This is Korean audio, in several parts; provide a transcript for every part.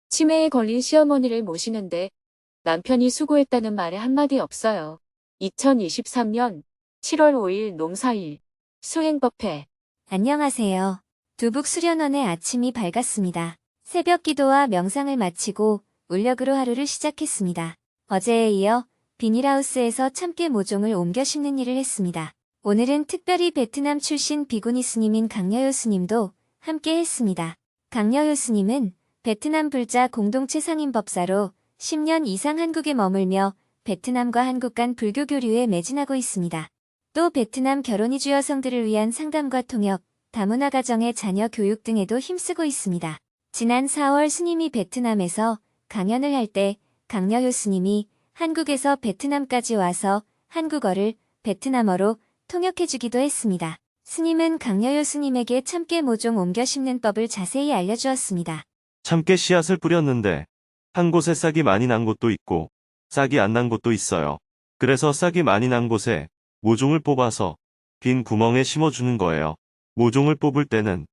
치매에 걸린 시어머니를 모시는데 남편이 수고했다는 말에 한마디 없어요. 2023년 7월 5일 농사일 수행법회. 안녕하세요. 두북 수련원의 아침이 밝았습니다. 새벽 기도와 명상을 마치고 울력으로 하루를 시작했습니다. 어제에 이어 비닐하우스에서 참깨 모종을 옮겨 심는 일을 했습니다. 오늘은 특별히 베트남 출신 비구니 스님인 강여요 스님도 함께 했습니다. 강여요 스님은 베트남 불자 공동체 상임법사로 10년 이상 한국에 머물며 베트남과 한국 간 불교 교류에 매진하고 있습니다. 또 베트남 결혼이주 여성들을 위한 상담과 통역, 다문화 가정의 자녀 교육 등에도 힘쓰고 있습니다. 지난 4월 스님이 베트남에서 강연을 할 때 강여요 스님이 한국에서 베트남까지 와서 한국어를 베트남어로 통역해주기도 했습니다. 스님은 강여요 스님에게 참깨 모종 옮겨 심는 법을 자세히 알려주었습니다. 참깨 씨앗을 뿌렸는데 한 곳에 싹이 많이 난 곳도 있고 싹이 안 난 곳도 있어요. 그래서 싹이 많이 난 곳에 모종을 뽑아서 빈 구멍에 심어주는 거예요. 모종을 뽑을 때는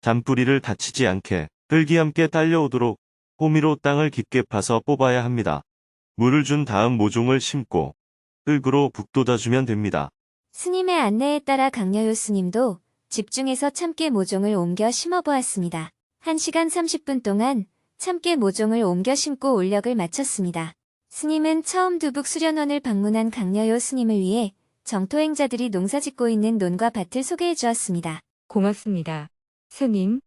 잔뿌리를 다치지 않게 흙이 함께 딸려오도록 호미로 땅을 깊게 파서 뽑아야 합니다. 물을 준 다음 모종을 심고 흙으로 북돋아주면 됩니다. 스님의 안내에 따라 강여요 스님도 집중해서 참깨 모종을 옮겨 심어보았습니다. 1시간 30분 동안 참깨 모종을 옮겨 심고 울력을 마쳤습니다. 스님은 처음 두북 수련원을 방문한 강여요 스님을 위해 정토행자들이 농사짓고 있는 논과 밭을 소개해 주었습니다. 고맙습니다. 스님,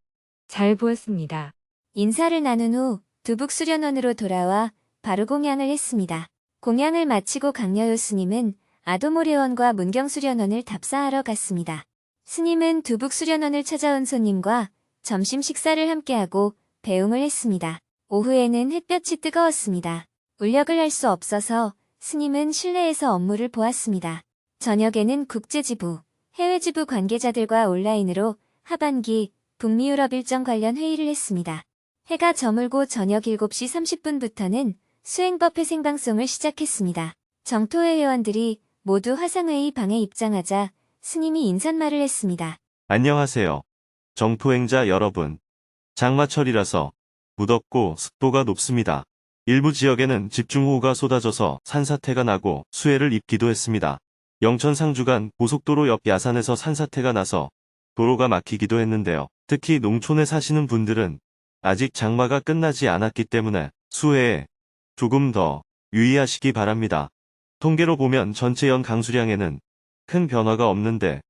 잘 보았습니다. 인사를 나눈 후 두북 수련원으로 돌아와 바로 공양을 했습니다. 공양을 마치고 강여요 스님은 아도모래원과 문경수련원을 답사하러 갔습니다. 스님은 두북 수련원을 찾아온 손님과 점심 식사를 함께하고 배웅을 했습니다. 오후에는 햇볕이 뜨거웠습니다. 울력을 할 수 없어서 스님은 실내에서 업무를 보았습니다. 저녁에는 국제지부, 해외지부 관계자들과 온라인으로 하반기 북미 유럽 일정 관련 회의를 했습니다. 해가 저물고 저녁 7시 30분부터는 수행법회 생방송을 시작했습니다. 정토회 회원들이 모두 화상회의 방에 입장하자 스님이 인사말을 했습니다. 안녕하세요. 정토행자 여러분. 장마철이라서 무덥고 습도가 높습니다. 일부 지역에는 집중호우가 쏟아져서 산사태가 나고 수해를 입기도 했습니다. 영천 상주간 고속도로 옆 야산에서 산사태가 나서 도로가 막히기도 했는데요. 특히 농촌에 사시는 분들은 아직 장마가 끝나지 않았기 때문에 수해에 조금 더 유의하시기 바랍니다. 통계로 보면 전체 연 강수량에는 큰 변화가 없는데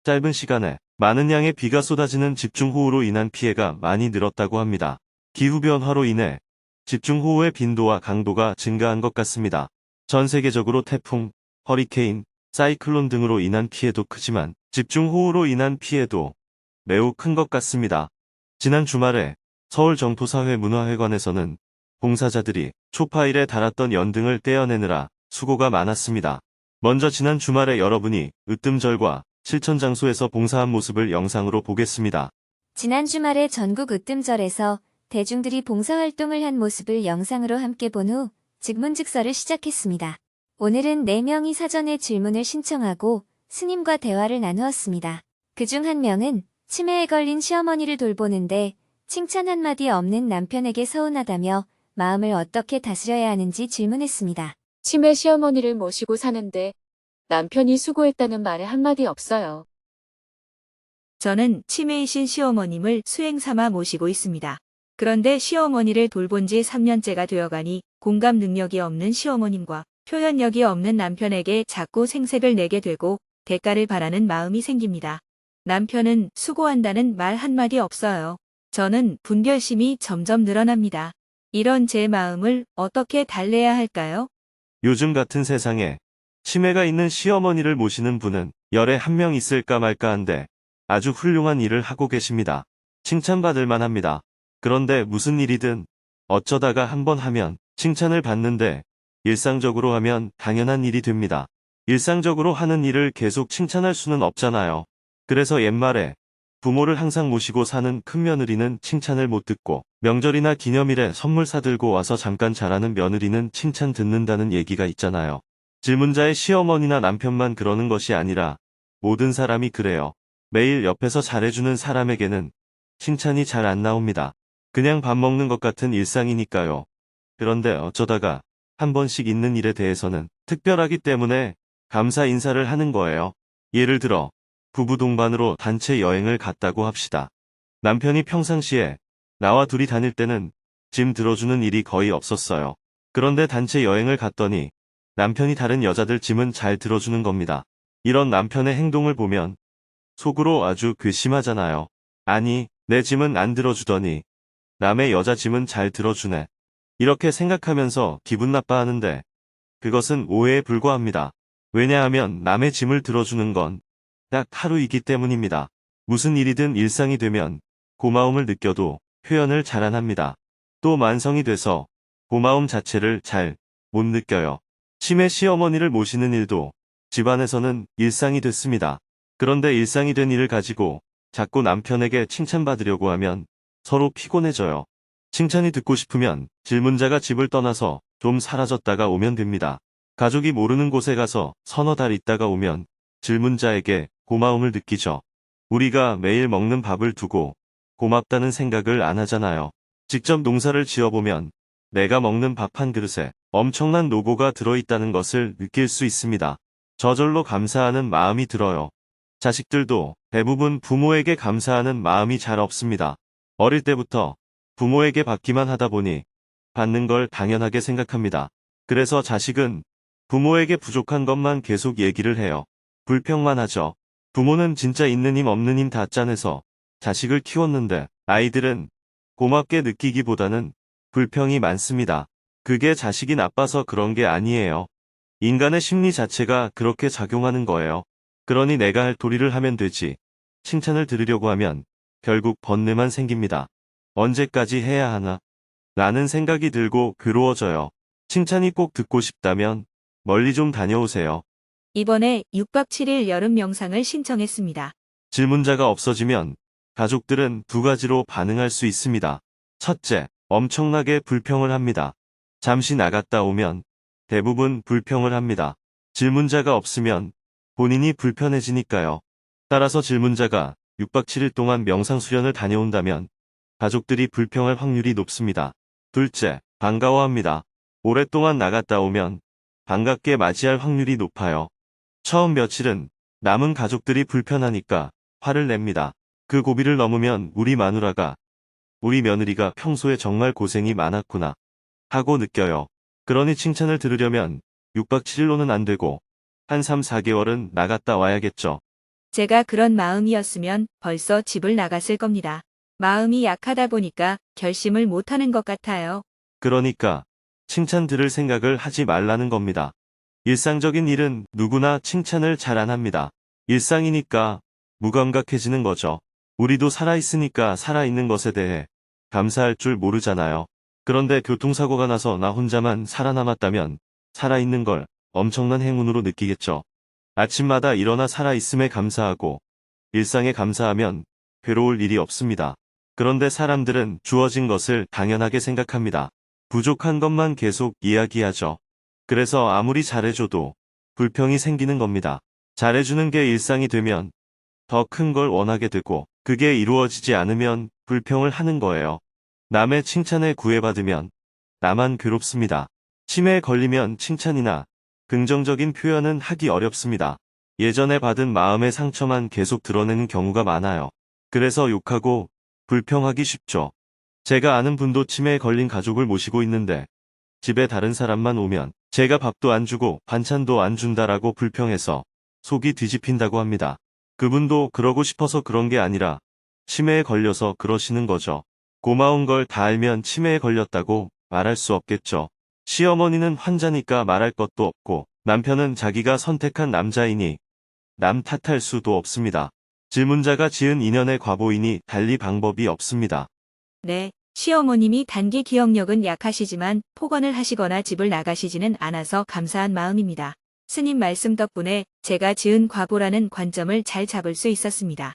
짧은 시간에 많은 양의 비가 쏟아지는 집중호우로 인한 피해가 많이 늘었다고 합니다. 기후변화로 인해 집중호우의 빈도와 강도가 증가한 것 같습니다. 전 세계적으로 태풍, 허리케인, 사이클론 등으로 인한 피해도 크지만 집중호우로 인한 피해도 매우 큰 것 같습니다. 지난 주말에 서울 정토사회 문화회관에서는 봉사자들이 초파일에 달았던 연등을 떼어내느라 수고가 많았습니다. 먼저 지난 주말에 여러분이 으뜸절과 실천 장소에서 봉사한 모습을 영상으로 보겠습니다. 지난 주말에 전국 으뜸절에서 대중들이 봉사활동을 한 모습을 영상으로 함께 본 후 즉문즉서를 시작했습니다. 오늘은 4명이 사전에 질문을 신청하고 스님과 대화를 나누었습니다. 그중 한 명은 치매에 걸린 시어머니를 돌보는데 칭찬 한마디 없는 남편에게 서운하다며 마음을 어떻게 다스려야 하는지 질문했습니다. 치매 시어머니를 모시고 사는데 남편이 수고했다는 말에 한마디 없어요. 저는 치매이신 시어머님을 수행 삼아 모시고 있습니다. 그런데 시어머니를 돌본 지 3년째가 되어가니 공감 능력이 없는 시어머님과 표현력이 없는 남편에게 자꾸 생색을 내게 되고 대가를 바라는 마음이 생깁니다. 남편은 수고한다는 말 한마디 없어요. 저는 분별심이 점점 늘어납니다. 이런 제 마음을 어떻게 달래야 할까요? 요즘 같은 세상에 치매가 있는 시어머니를 모시는 분은 열에 한 명 있을까 말까 한데 아주 훌륭한 일을 하고 계십니다. 칭찬받을 만합니다. 그런데 무슨 일이든 어쩌다가 한번 하면 칭찬을 받는데 일상적으로 하면 당연한 일이 됩니다. 일상적으로 하는 일을 계속 칭찬할 수는 없잖아요. 그래서 옛말에 부모를 항상 모시고 사는 큰며느리는 칭찬을 못 듣고 명절이나 기념일에 선물 사들고 와서 잠깐 자라는 며느리는 칭찬 듣는다는 얘기가 있잖아요. 질문자의 시어머니나 남편만 그러는 것이 아니라 모든 사람이 그래요. 매일 옆에서 잘해주는 사람에게는 칭찬이 잘 안 나옵니다. 그냥 밥 먹는 것 같은 일상이니까요. 그런데 어쩌다가 한 번씩 있는 일에 대해서는 특별하기 때문에 감사 인사를 하는 거예요. 예를 들어 부부 동반으로 단체 여행을 갔다고 합시다. 남편이 평상시에 나와 둘이 다닐 때는 짐 들어주는 일이 거의 없었어요. 그런데 단체 여행을 갔더니 남편이 다른 여자들 짐은 잘 들어주는 겁니다. 이런 남편의 행동을 보면 속으로 아주 괘씸하잖아요. 아니, 내 짐은 안 들어주더니 남의 여자 짐은 잘 들어주네. 이렇게 생각하면서 기분 나빠하는데 그것은 오해에 불과합니다. 왜냐하면 남의 짐을 들어주는 건 딱 하루이기 때문입니다. 무슨 일이든 일상이 되면 고마움을 느껴도 표현을 잘 안 합니다. 또 만성이 돼서 고마움 자체를 잘 못 느껴요. 치매 시어머니를 모시는 일도 집안에서는 일상이 됐습니다. 그런데 일상이 된 일을 가지고 자꾸 남편에게 칭찬받으려고 하면 서로 피곤해져요. 칭찬이 듣고 싶으면 질문자가 집을 떠나서 좀 사라졌다가 오면 됩니다. 가족이 모르는 곳에 가서 서너 달 있다가 오면 질문자에게 고마움을 느끼죠. 우리가 매일 먹는 밥을 두고 고맙다는 생각을 안 하잖아요. 직접 농사를 지어보면 내가 먹는 밥 한 그릇에 엄청난 노고가 들어있다는 것을 느낄 수 있습니다. 저절로 감사하는 마음이 들어요. 자식들도 대부분 부모에게 감사하는 마음이 잘 없습니다. 어릴 때부터 부모에게 받기만 하다 보니 받는 걸 당연하게 생각합니다. 그래서 자식은 부모에게 부족한 것만 계속 얘기를 해요. 불평만 하죠. 부모는 진짜 있는 힘 없는 힘 다 짜내서 자식을 키웠는데 아이들은 고맙게 느끼기보다는 불평이 많습니다. 그게 자식이 나빠서 그런 게 아니에요. 인간의 심리 자체가 그렇게 작용하는 거예요. 그러니 내가 할 도리를 하면 되지. 칭찬을 들으려고 하면 결국 번뇌만 생깁니다. 언제까지 해야 하나? 라는 생각이 들고 괴로워져요. 칭찬이 꼭 듣고 싶다면 멀리 좀 다녀오세요. 이번에 6박 7일 여름 명상을 신청했습니다. 질문자가 없어지면 가족들은 두 가지로 반응할 수 있습니다. 첫째, 엄청나게 불평을 합니다. 잠시 나갔다 오면 대부분 불평을 합니다. 질문자가 없으면 본인이 불편해지니까요. 따라서 질문자가 6박 7일 동안 명상 수련을 다녀온다면 가족들이 불평할 확률이 높습니다. 둘째, 반가워합니다. 오랫동안 나갔다 오면 반갑게 맞이할 확률이 높아요. 처음 며칠은 남은 가족들이 불편하니까 화를 냅니다. 그 고비를 넘으면 우리 마누라가, 우리 며느리가 평소에 정말 고생이 많았구나 하고 느껴요. 그러니 칭찬을 들으려면 6박 7일로는 안 되고 한 3, 4개월은 나갔다 와야겠죠. 제가 그런 마음이었으면 벌써 집을 나갔을 겁니다. 마음이 약하다 보니까 결심을 못하는 것 같아요. 그러니까 칭찬 들을 생각을 하지 말라는 겁니다. 일상적인 일은 누구나 칭찬을 잘 안 합니다. 일상이니까 무감각해지는 거죠. 우리도 살아있으니까 살아있는 것에 대해 감사할 줄 모르잖아요. 그런데 교통사고가 나서 나 혼자만 살아남았다면 살아있는 걸 엄청난 행운으로 느끼겠죠. 아침마다 일어나 살아있음에 감사하고 일상에 감사하면 괴로울 일이 없습니다. 그런데 사람들은 주어진 것을 당연하게 생각합니다. 부족한 것만 계속 이야기하죠. 그래서 아무리 잘해줘도 불평이 생기는 겁니다. 잘해주는 게 일상이 되면 더 큰 걸 원하게 되고 그게 이루어지지 않으면 불평을 하는 거예요. 남의 칭찬에 구애받으면 나만 괴롭습니다. 치매에 걸리면 칭찬이나 긍정적인 표현은 하기 어렵습니다. 예전에 받은 마음의 상처만 계속 드러내는 경우가 많아요. 그래서 욕하고 불평하기 쉽죠. 제가 아는 분도 치매에 걸린 가족을 모시고 있는데 집에 다른 사람만 오면 제가 밥도 안 주고 반찬도 안 준다라고 불평해서 속이 뒤집힌다고 합니다. 그분도 그러고 싶어서 그런 게 아니라 치매에 걸려서 그러시는 거죠. 고마운 걸 다 알면 치매에 걸렸다고 말할 수 없겠죠. 시어머니는 환자니까 말할 것도 없고 남편은 자기가 선택한 남자이니 남 탓할 수도 없습니다. 질문자가 지은 인연의 과보이니 달리 방법이 없습니다. 네, 시어머님이 단기 기억력은 약하시지만 폭언을 하시거나 집을 나가시지는 않아서 감사한 마음입니다. 스님 말씀 덕분에 제가 지은 과보라는 관점을 잘 잡을 수 있었습니다.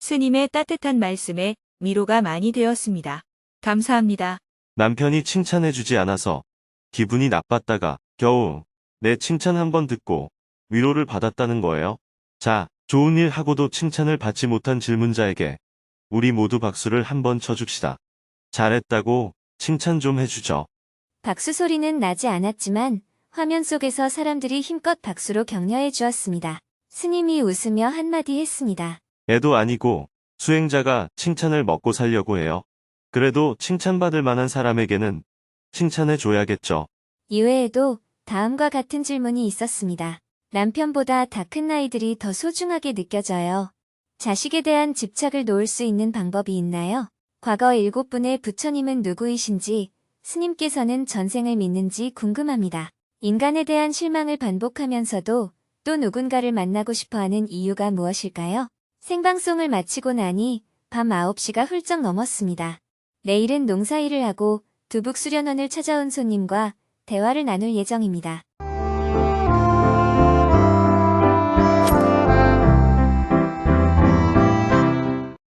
스님의 따뜻한 말씀에 위로가 많이 되었습니다. 감사합니다. 남편이 칭찬해주지 않아서 기분이 나빴다가 겨우 내 칭찬 한 번 듣고 위로를 받았다는 거예요. 자, 좋은 일 하고도 칭찬을 받지 못한 질문자에게 우리 모두 박수를 한번 쳐줍시다. 잘했다고 칭찬 좀 해주죠. 박수 소리는 나지 않았지만 화면 속에서 사람들이 힘껏 박수로 격려해 주었습니다. 스님이 웃으며 한마디 했습니다. 애도 아니고 수행자가 칭찬을 먹고 살려고 해요. 그래도 칭찬받을 만한 사람에게는 칭찬해줘야겠죠. 이외에도 다음과 같은 질문이 있었습니다. 남편보다 다 큰 아이들이 더 소중하게 느껴져요. 자식에 대한 집착을 놓을 수 있는 방법이 있나요? 과거 7분의 부처님은 누구이신지, 스님께서는 전생을 믿는지 궁금합니다. 인간에 대한 실망을 반복하면서도 또 누군가를 만나고 싶어하는 이유가 무엇일까요? 생방송을 마치고 나니 밤 9시가 훌쩍 넘었습니다. 내일은 농사일을 하고 두북 수련원을 찾아온 손님과 대화를 나눌 예정입니다.